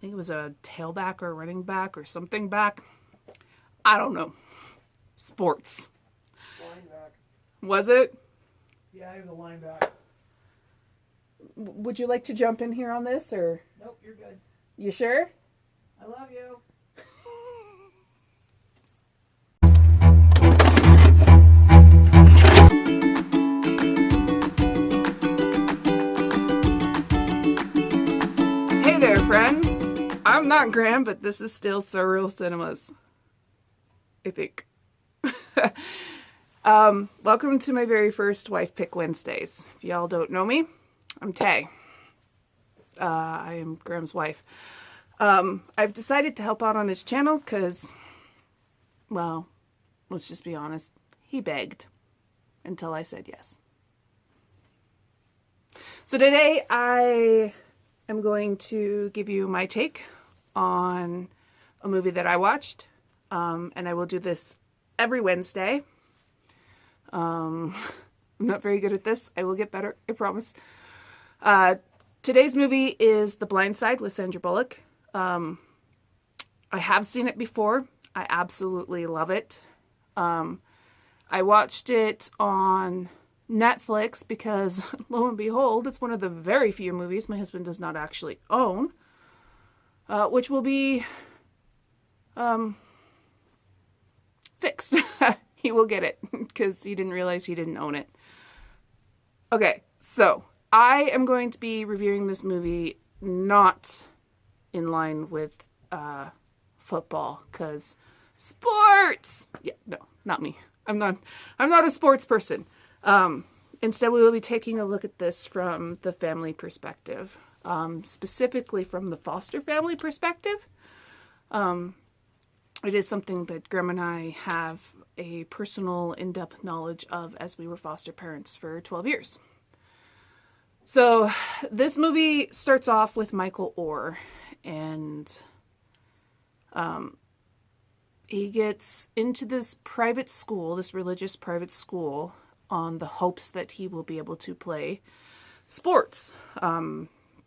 think it was a tailback or a running back or something back. I don't know. Sports. Lineback. Was it? Yeah, he was a lineback. Would you like to jump in here on this, or? Nope, you're good. You sure? I love you. Hey there, friends. I'm not Graham, but this is still Surreal Cinemas. I think. Welcome to my very first Wife Pick Wednesdays. If y'all don't know me, I'm Tay. I am Graham's wife. I've decided to help out on his channel because, well, let's just be honest, he begged until I said yes. So today I am going to give you my take on a movie that I watched, and I will do this every Wednesday. I'm not very good at this. I will get better, I promise. Today's movie is The Blind Side with Sandra Bullock. I have seen it before. I absolutely love it. I watched it on Netflix because, lo and behold, it's one of the very few movies my husband does not actually own, which will be fixed. He will get it because he didn't realize he didn't own it. Okay, so I am going to be reviewing this movie not in line with football, because sports. Yeah, no, not me. I'm not a sports person. Instead, we will be taking a look at this from the family perspective, specifically from the foster family perspective. It is something that Graham and I have a personal, in-depth knowledge of, as we were foster parents for 12 years. So this movie starts off with Michael Orr, and he gets into this private school, this religious private school, on the hopes that he will be able to play sports,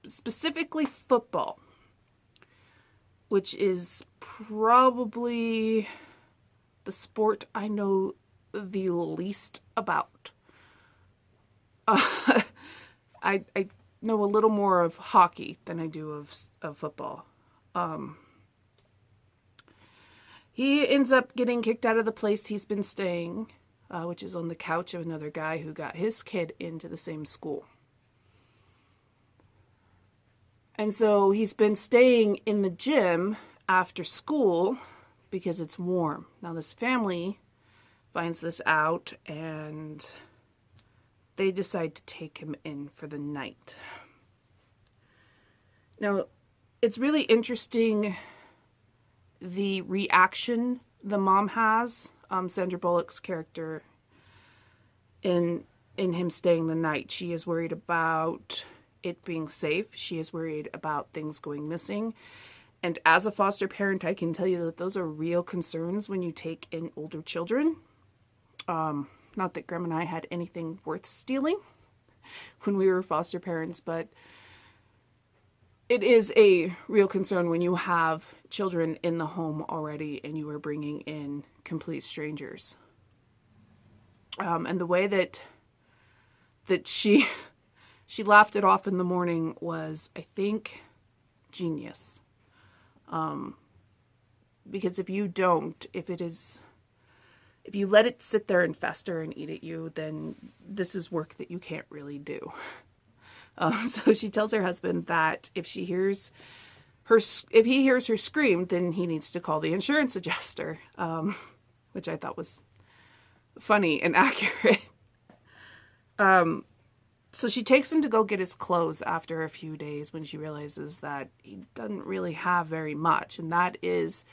specifically football, which is probably the sport I know the least about. I know a little more of hockey than I do of football. He ends up getting kicked out of the place he's been staying, which is on the couch of another guy who got his kid into the same school. And so he's been staying in the gym after school because it's warm. Now this family finds this out and they decide to take him in for the night. Now, it's really interesting the reaction the mom has, Sandra Bullock's character, in him staying the night. She is worried about it being safe. She is worried about things going missing. And as a foster parent, I can tell you that those are real concerns when you take in older children. Not that Graham and I had anything worth stealing when we were foster parents, but it is a real concern when you have children in the home already and you are bringing in complete strangers. And the way that she laughed it off in the morning was, I think, genius. Because if you let it sit there and fester and eat at you, then this is work that you can't really do. So she tells her husband that if he hears her scream, then he needs to call the insurance adjuster, which I thought was funny and accurate. So she takes him to go get his clothes after a few days when she realizes that he doesn't really have very much. And that is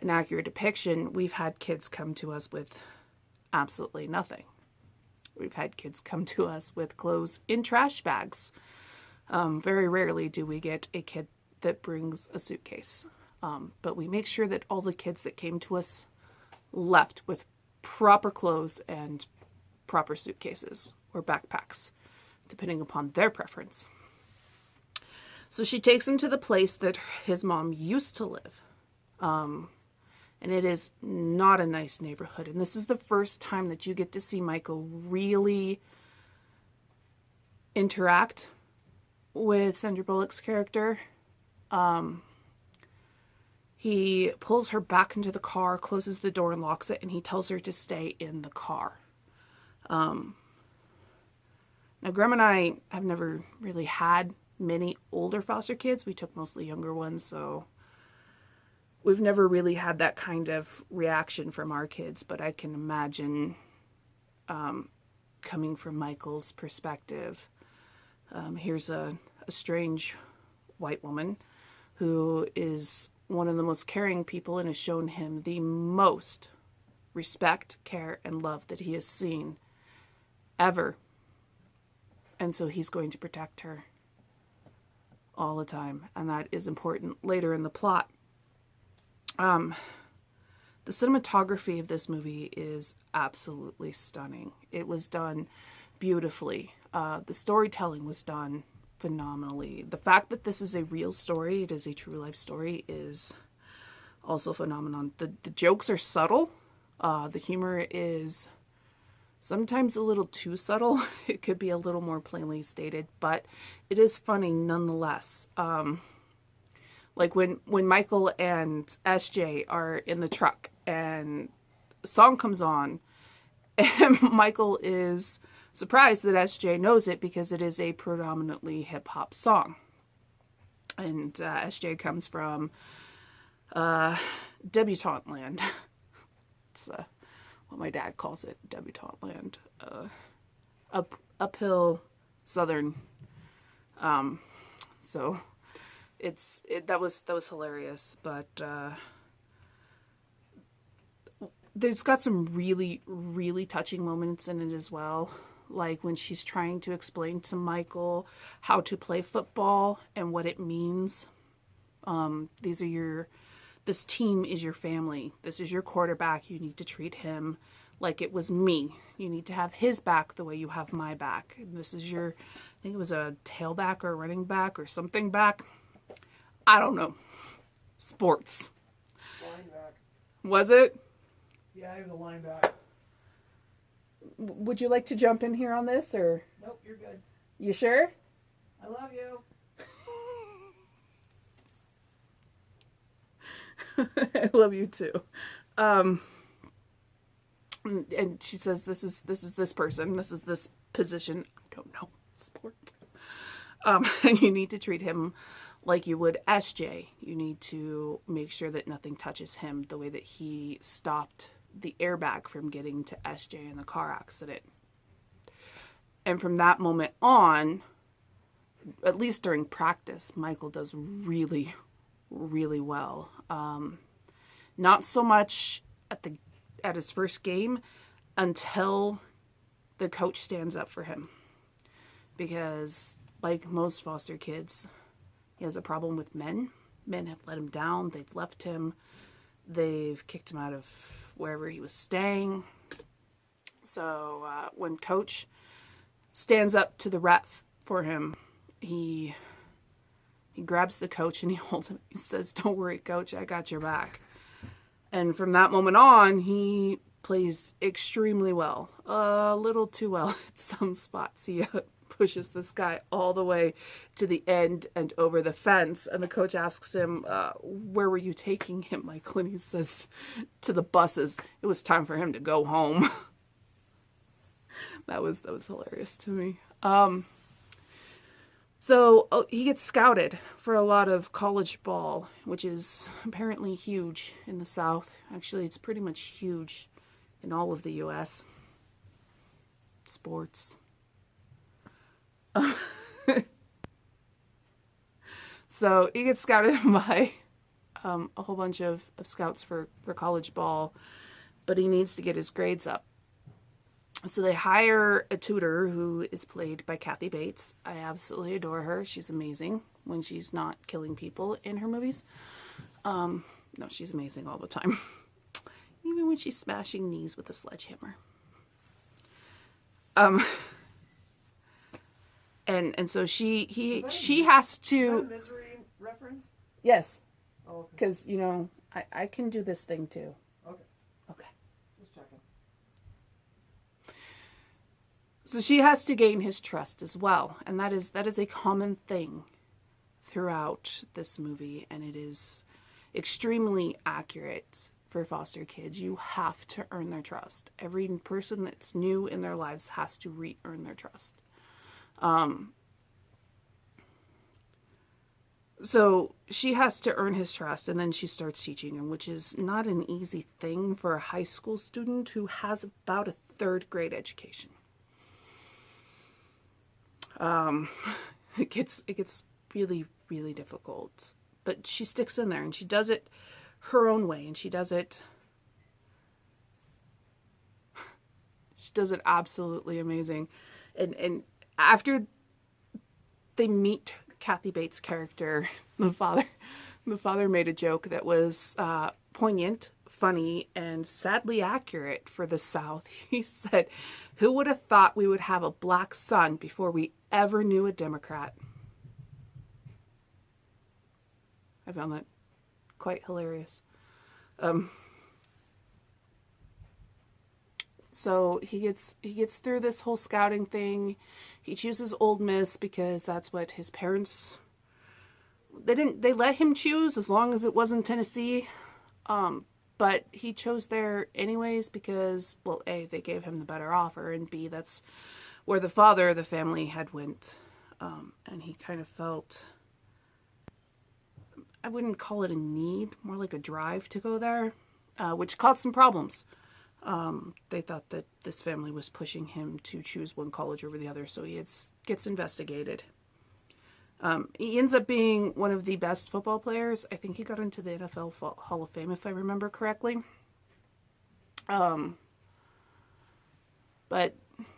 an accurate depiction. We've had kids come to us with absolutely nothing. We've had kids come to us with clothes in trash bags. Very rarely do we get a kid that brings a suitcase. But we make sure that all the kids that came to us left with proper clothes and proper suitcases or backpacks, depending upon their preference. So she takes him to the place that his mom used to live. And it is not a nice neighborhood. And this is the first time that you get to see Michael really interact with Sandra Bullock's character. He pulls her back into the car, closes the door and locks it, and he tells her to stay in the car. Now, Graham and I have never really had many older foster kids. We took mostly younger ones, so we've never really had that kind of reaction from our kids, but I can imagine coming from Michael's perspective. Here's a strange white woman who is one of the most caring people and has shown him the most respect, care, and love that he has seen ever. And so he's going to protect her all the time. And that is important later in the plot. The cinematography of this movie is absolutely stunning. It was done beautifully. The storytelling was done phenomenally. The fact that this is a real story, it is a true life story, is also phenomenon. The jokes are subtle. The humor is sometimes a little too subtle. It could be a little more plainly stated, but it is funny nonetheless. Like when Michael and SJ are in the truck and a song comes on and Michael is surprised that SJ knows it because it is a predominantly hip-hop song. And SJ comes from debutante land. It's what my dad calls it, debutante land. Uphill southern. So that was hilarious, but there's got some really, really touching moments in it as well. Like when she's trying to explain to Michael how to play football and what it means. This team is your family. This is your quarterback. You need to treat him like it was me. You need to have his back the way you have my back. And this is I think it was a tailback or a running back or something back. I don't know. Sports. Lineback. Was it? Yeah, I have the line back. Would you like to jump in here on this, or? Nope, you're good. You sure? I love you. I love you too. And she says, this is this person. This is this position. I don't know. Sports. And you need to treat him like you would SJ. You need to make sure that nothing touches him the way that he stopped the airbag from getting to SJ in the car accident. And from that moment on, at least during practice, Michael does really, really well. Not so much at his first game until the coach stands up for him. Because like most foster kids, he has a problem with men. Men have let him down. They've left him. They've kicked him out of wherever he was staying. So when coach stands up to the ref for him, he grabs the coach and he holds him. He says, "Don't worry, coach, I got your back." And from that moment on, he plays extremely well. A little too well at some spots. He pushes this guy all the way to the end and over the fence. And the coach asks him, where were you taking him, Michael? And he says, to the buses. It was time for him to go home. That was hilarious to me. So he gets scouted for a lot of college ball, which is apparently huge in the South. Actually, it's pretty much huge in all of the U.S. Sports. So he gets scouted by a whole bunch of scouts for college ball, but he needs to get his grades up. So they hire a tutor who is played by Kathy Bates. I absolutely adore her. She's amazing when she's not killing people in her movies. No, she's amazing all the time. Even when she's smashing knees with a sledgehammer. And so she Is has that a to. Misery reference? Yes, Oh, okay. because I can do this thing too. Okay. Okay. Just checking. So she has to gain his trust as well, and that is a common thing throughout this movie, and it is extremely accurate for foster kids. You have to earn their trust. Every person that's new in their lives has to re-earn their trust. So she has to earn his trust, and then she starts teaching him, which is not an easy thing for a high school student who has about a third grade education. It gets really, really difficult. But she sticks in there, and she does it her own way, and she does it absolutely amazing. And after they meet Kathy Bates' character, the father made a joke that was poignant, funny, and sadly accurate for the South. He said, "Who would have thought we would have a black son before we ever knew a Democrat?" I found that quite hilarious. So he gets through this whole scouting thing. He chooses Old Miss because that's what his parents, they let him choose as long as it wasn't Tennessee. But he chose there anyways because, well, A, they gave him the better offer, and B, that's where the father of the family had went. And he kind of felt, I wouldn't call it a need, more like a drive to go there, which caused some problems. They thought that this family was pushing him to choose one college over the other, so he gets investigated. He ends up being one of the best football players. I think he got into the NFL Hall of Fame, if I remember correctly. But,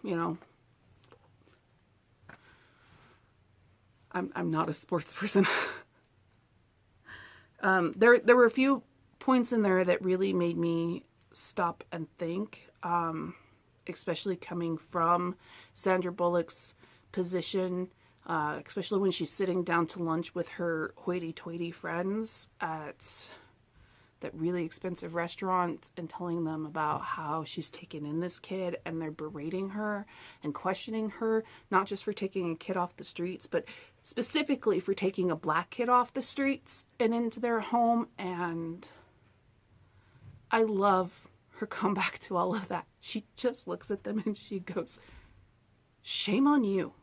you know, I'm not a sports person. There were a few points in there that really made me stop and think, especially coming from Sandra Bullock's position, especially when she's sitting down to lunch with her hoity-toity friends at that really expensive restaurant and telling them about how she's taken in this kid, and they're berating her and questioning her, not just for taking a kid off the streets, but specifically for taking a black kid off the streets and into their home. And I love her comeback to all of that. She just looks at them and she goes, "Shame on you."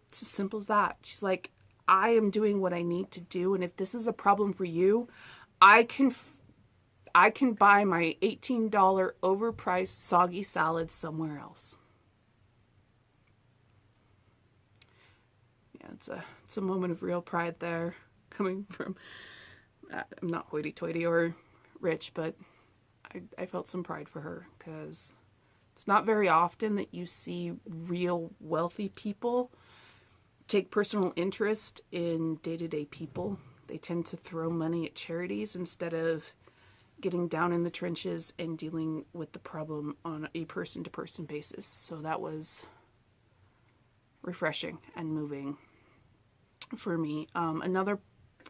It's as simple as that. She's like, I am doing what I need to do, and if this is a problem for you, I can buy my $18 overpriced soggy salad somewhere else. Yeah, it's a moment of real pride there, coming from, I'm not hoity-toity or rich, but I felt some pride for her, because it's not very often that you see real wealthy people take personal interest in day-to-day people. They tend to throw money at charities instead of getting down in the trenches and dealing with the problem on a person-to-person basis. So that was refreshing and moving for me. Another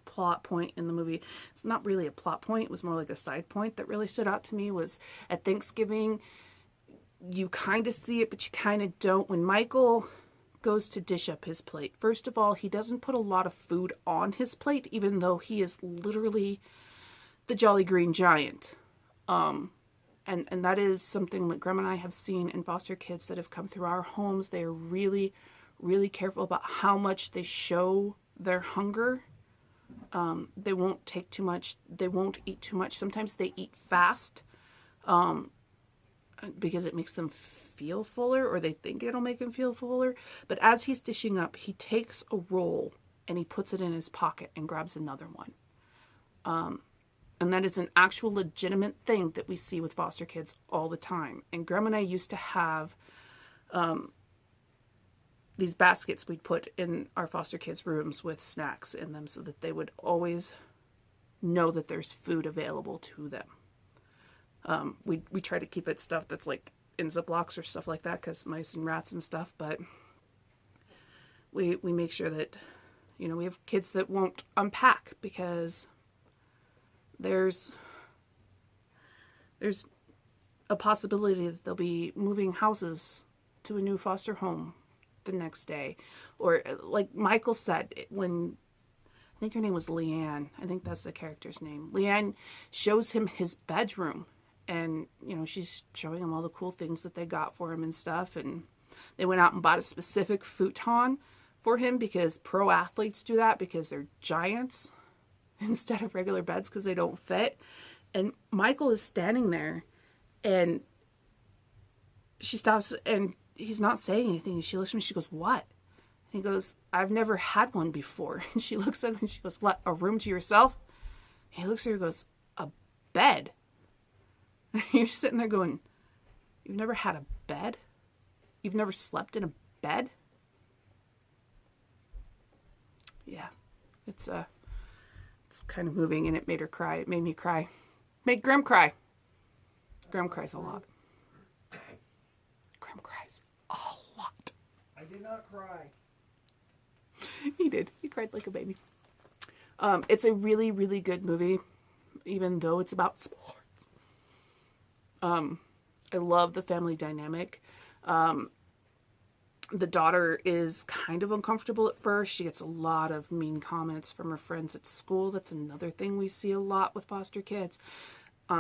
plot point in the movie, it's not really a plot point, it was more like a side point that really stood out to me, was at Thanksgiving. You kind of see it, but you kind of don't. When Michael goes to dish up his plate, first of all, he doesn't put a lot of food on his plate, even though he is literally the Jolly Green Giant. And that is something that Graham and I have seen in foster kids that have come through our homes. They are really, really careful about how much they show their hunger. They won't take too much. They won't eat too much. Sometimes they eat fast because it makes them feel fuller, or they think it'll make him feel fuller. But as he's dishing up, he takes a roll and he puts it in his pocket and grabs another one. And that is an actual legitimate thing that we see with foster kids all the time. And Graham and I used to have these baskets we'd put in our foster kids' rooms with snacks in them, so that they would always know that there's food available to them. We try to keep it stuff that's like in Ziplocs or stuff like that, because mice and rats and stuff, but we make sure that, you know, we have kids that won't unpack because there's a possibility that they'll be moving houses to a new foster home the next day. Or like Michael said, when, I think her name was Leanne, I think that's the character's name. Leanne shows him his bedroom, and, you know, she's showing him all the cool things that they got for him and stuff. And they went out and bought a specific futon for him because pro athletes do that because they're giants instead of regular beds because they don't fit. And Michael is standing there, and she stops, and he's not saying anything. And she looks at me, she goes, "What?" And he goes, "I've never had one before." And she looks at him and she goes, "What, a room to yourself?" And he looks at her and goes, "A bed?" And you're sitting there going, "You've never had a bed? You've never slept in a bed?" Yeah, it's kind of moving, and it made her cry. It made me cry. Made Grim cry. Grim cries a lot. Grim cries a lot. I did not cry. He did. He cried like a baby. It's a really, really good movie, even though it's about sports. I love the family dynamic. The daughter is kind of uncomfortable at first. She gets a lot of mean comments from her friends at school. That's another thing we see a lot with foster kids.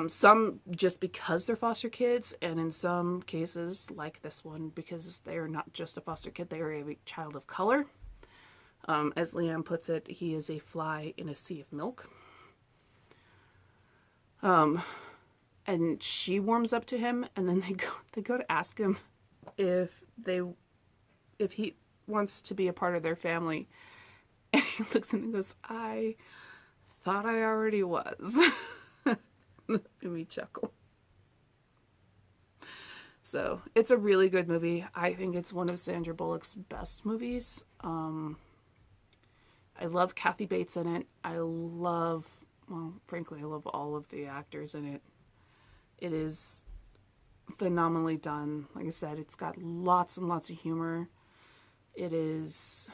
Some just because they're foster kids, and in some cases, like this one, because they are not just a foster kid, they are a child of color. As Leanne puts it, he is a fly in a sea of milk. And she warms up to him, and then they go to ask him if he wants to be a part of their family. And he looks at them and goes, "I thought I already was." Made me chuckle. So it's a really good movie. I think it's one of Sandra Bullock's best movies. I love Kathy Bates in it. Frankly, I love all of the actors in it. It is phenomenally done. Like I said, it's got lots and lots of humor. It is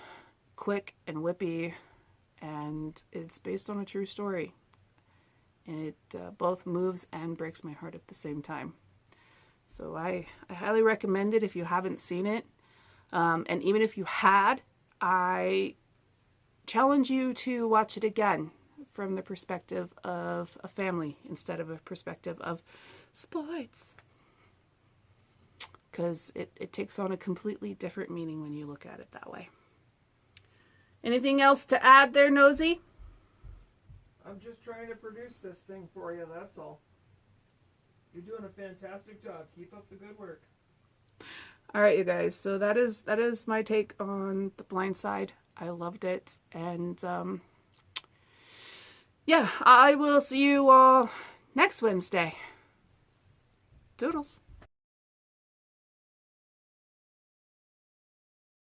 quick and whippy, and it's based on a true story. And it both moves and breaks my heart at the same time. So I highly recommend it if you haven't seen it. And even if you had, I challenge you to watch it again from the perspective of a family instead of a perspective of sports. Because it takes on a completely different meaning when you look at it that way. Anything else to add there, Nosy? I'm just trying to produce this thing for you, that's all. You're doing a fantastic job. Keep up the good work. All right, you guys. So that is my take on The Blind Side. I loved it. And yeah, I will see you all next Wednesday. Doodles.